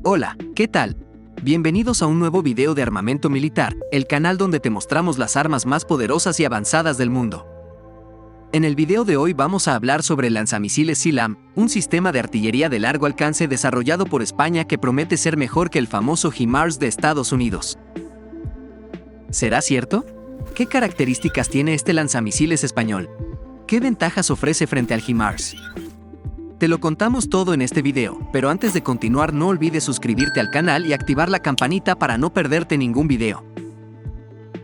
Hola, ¿qué tal? Bienvenidos a un nuevo video de armamento militar, el canal donde te mostramos las armas más poderosas y avanzadas del mundo. En el video de hoy vamos a hablar sobre el lanzamisiles SEALAM, un sistema de artillería de largo alcance desarrollado por España que promete ser mejor que el famoso HIMARS de Estados Unidos. ¿Será cierto? ¿Qué características tiene este lanzamisiles español? ¿Qué ventajas ofrece frente al HIMARS? Te lo contamos todo en este video, pero antes de continuar no olvides suscribirte al canal y activar la campanita para no perderte ningún video.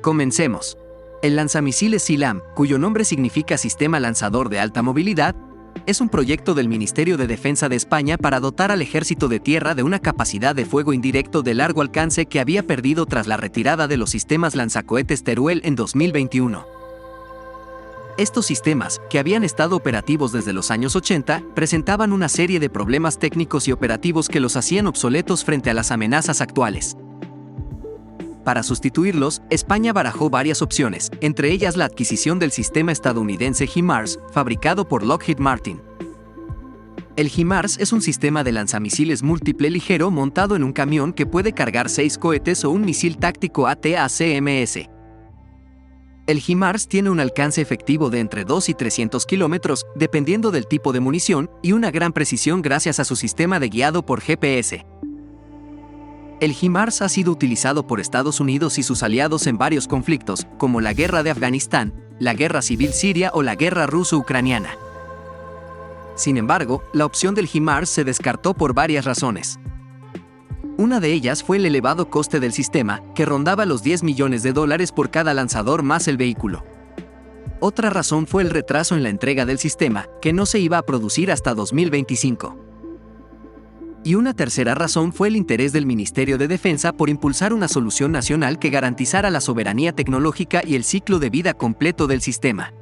Comencemos. El lanzamisiles SEALAM, cuyo nombre significa Sistema Lanzador de Alta Movilidad, es un proyecto del Ministerio de Defensa de España para dotar al Ejército de Tierra de una capacidad de fuego indirecto de largo alcance que había perdido tras la retirada de los sistemas lanzacohetes Teruel en 2021. Estos sistemas, que habían estado operativos desde los años 80, presentaban una serie de problemas técnicos y operativos que los hacían obsoletos frente a las amenazas actuales. Para sustituirlos, España barajó varias opciones, entre ellas la adquisición del sistema estadounidense HIMARS, fabricado por Lockheed Martin. El HIMARS es un sistema de lanzamisiles múltiple ligero montado en un camión que puede cargar 6 cohetes o un misil táctico ATACMS. El HIMARS tiene un alcance efectivo de entre 2 y 300 kilómetros, dependiendo del tipo de munición, y una gran precisión gracias a su sistema de guiado por GPS. El HIMARS ha sido utilizado por Estados Unidos y sus aliados en varios conflictos, como la guerra de Afganistán, la guerra civil siria o la guerra ruso-ucraniana. Sin embargo, la opción del HIMARS se descartó por varias razones. Una de ellas fue el elevado coste del sistema, que rondaba los $10 millones por cada lanzador más el vehículo. Otra razón fue el retraso en la entrega del sistema, que no se iba a producir hasta 2025. Y una tercera razón fue el interés del Ministerio de Defensa por impulsar una solución nacional que garantizara la soberanía tecnológica y el ciclo de vida completo del sistema.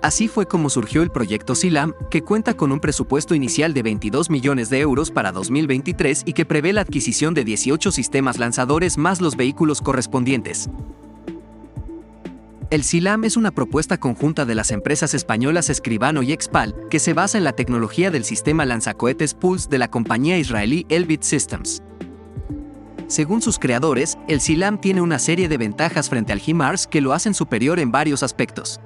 Así fue como surgió el proyecto SEALAM, que cuenta con un presupuesto inicial de €22 millones para 2023 y que prevé la adquisición de 18 sistemas lanzadores más los vehículos correspondientes. El SEALAM es una propuesta conjunta de las empresas españolas Escribano y Expal, que se basa en la tecnología del sistema lanzacohetes Pulse de la compañía israelí Elbit Systems. Según sus creadores, el SEALAM tiene una serie de ventajas frente al HIMARS que lo hacen superior en varios aspectos.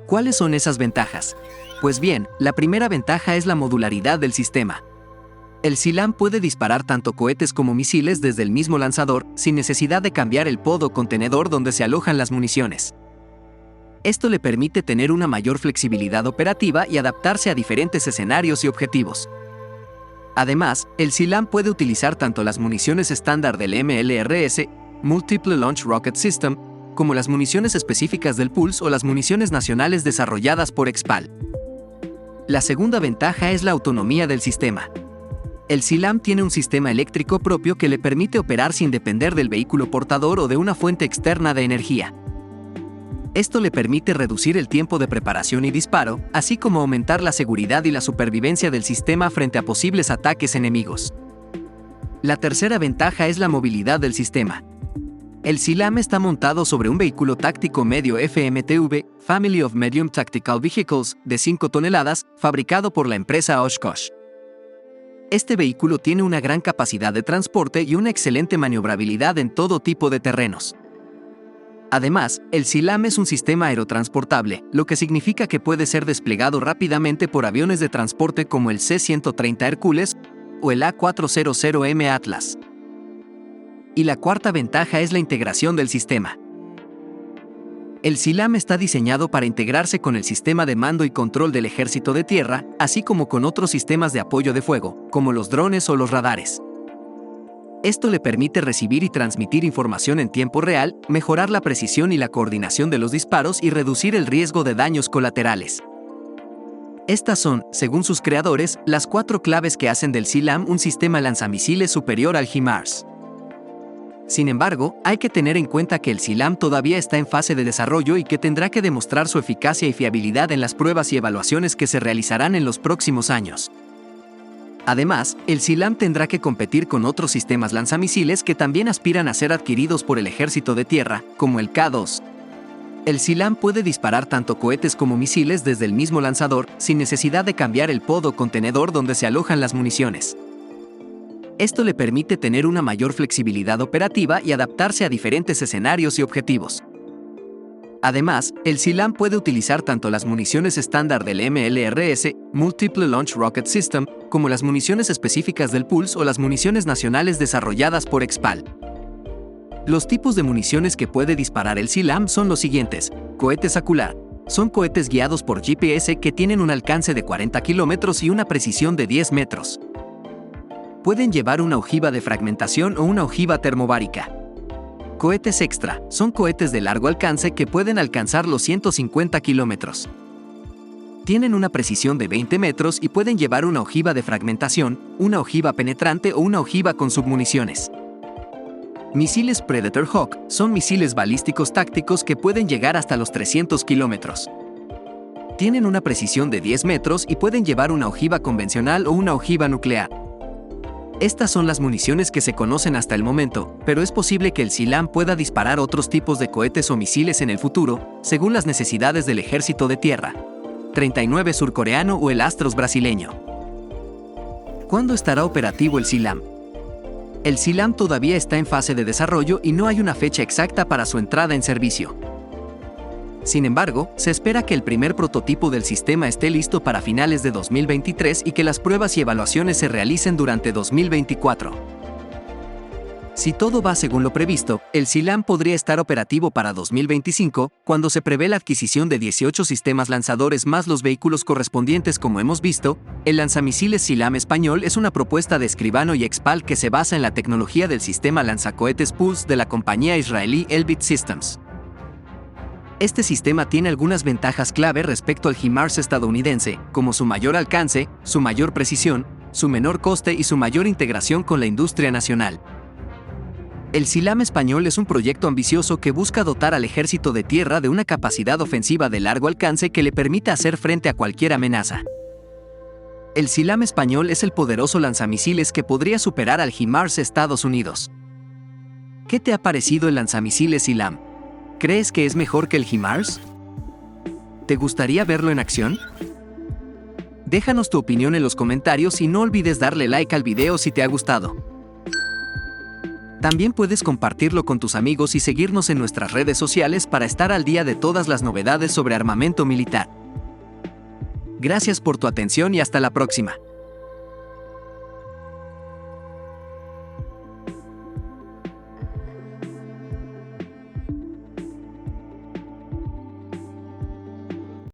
¿Cuáles son esas ventajas? Pues bien, la primera ventaja es la modularidad del sistema. El SEALAM puede disparar tanto cohetes como misiles desde el mismo lanzador, sin necesidad de cambiar el pod o contenedor donde se alojan las municiones. Esto le permite tener una mayor flexibilidad operativa y adaptarse a diferentes escenarios y objetivos. Además, el SEALAM puede utilizar tanto las municiones estándar del MLRS, Multiple Launch Rocket System, como las municiones específicas del Pulse o las municiones nacionales desarrolladas por Expal. La segunda ventaja es la autonomía del sistema. El SEALAM tiene un sistema eléctrico propio que le permite operar sin depender del vehículo portador o de una fuente externa de energía. Esto le permite reducir el tiempo de preparación y disparo, así como aumentar la seguridad y la supervivencia del sistema frente a posibles ataques enemigos. La tercera ventaja es la movilidad del sistema. El SEALAM está montado sobre un vehículo táctico medio FMTV, Family of Medium Tactical Vehicles, de 5 toneladas, fabricado por la empresa Oshkosh. Este vehículo tiene una gran capacidad de transporte y una excelente maniobrabilidad en todo tipo de terrenos. Además, el SEALAM es un sistema aerotransportable, lo que significa que puede ser desplegado rápidamente por aviones de transporte como el C-130 Hércules o el A400M Atlas. Y la cuarta ventaja es la integración del sistema. El SEALAM está diseñado para integrarse con el sistema de mando y control del Ejército de Tierra, así como con otros sistemas de apoyo de fuego, como los drones o los radares. Esto le permite recibir y transmitir información en tiempo real, mejorar la precisión y la coordinación de los disparos y reducir el riesgo de daños colaterales. Estas son, según sus creadores, las 4 claves que hacen del SEALAM un sistema lanzamisiles superior al HIMARS. Sin embargo, hay que tener en cuenta que el SEALAM todavía está en fase de desarrollo y que tendrá que demostrar su eficacia y fiabilidad en las pruebas y evaluaciones que se realizarán en los próximos años. Además, el SEALAM tendrá que competir con otros sistemas lanzamisiles que también aspiran a ser adquiridos por el Ejército de Tierra, como el K-2. El SILAM puede disparar tanto cohetes como misiles desde el mismo lanzador, sin necesidad de cambiar el pod o contenedor donde se alojan las municiones. Esto le permite tener una mayor flexibilidad operativa y adaptarse a diferentes escenarios y objetivos. Además, el SILAM puede utilizar tanto las municiones estándar del MLRS, Multiple Launch Rocket System, como las municiones específicas del Pulse o las municiones nacionales desarrolladas por Expal. Los tipos de municiones que puede disparar el SILAM son los siguientes. Cohetes Acular. Son cohetes guiados por GPS que tienen un alcance de 40 kilómetros y una precisión de 10 metros. Pueden llevar una ojiva de fragmentación o una ojiva termobárica. Cohetes Extra. Son cohetes de largo alcance que pueden alcanzar los 150 kilómetros. Tienen una precisión de 20 metros y pueden llevar una ojiva de fragmentación, una ojiva penetrante o una ojiva con submuniciones. Misiles Predator Hawk son misiles balísticos tácticos que pueden llegar hasta los 300 kilómetros. Tienen una precisión de 10 metros y pueden llevar una ojiva convencional o una ojiva nuclear. Estas son las municiones que se conocen hasta el momento, pero es posible que el SILAM pueda disparar otros tipos de cohetes o misiles en el futuro, según las necesidades del Ejército de Tierra. 39 surcoreano o el Astros brasileño. ¿Cuándo estará operativo el SILAM? El SILAM todavía está en fase de desarrollo y no hay una fecha exacta para su entrada en servicio. Sin embargo, se espera que el primer prototipo del sistema esté listo para finales de 2023 y que las pruebas y evaluaciones se realicen durante 2024. Si todo va según lo previsto, el SILAM podría estar operativo para 2025, cuando se prevé la adquisición de 18 sistemas lanzadores más los vehículos correspondientes. Como hemos visto, el lanzamisiles SILAM español es una propuesta de Escribano y Expal que se basa en la tecnología del sistema lanzacohetes Pulse de la compañía israelí Elbit Systems. Este sistema tiene algunas ventajas clave respecto al HIMARS estadounidense, como su mayor alcance, su mayor precisión, su menor coste y su mayor integración con la industria nacional. El SILAM español es un proyecto ambicioso que busca dotar al Ejército de Tierra de una capacidad ofensiva de largo alcance que le permita hacer frente a cualquier amenaza. El SILAM español es el poderoso lanzamisiles que podría superar al HIMARS Estados Unidos. ¿Qué te ha parecido el lanzamisiles SILAM? ¿Crees que es mejor que el HIMARS? ¿Te gustaría verlo en acción? Déjanos tu opinión en los comentarios y no olvides darle like al video si te ha gustado. También puedes compartirlo con tus amigos y seguirnos en nuestras redes sociales para estar al día de todas las novedades sobre armamento militar. Gracias por tu atención y hasta la próxima.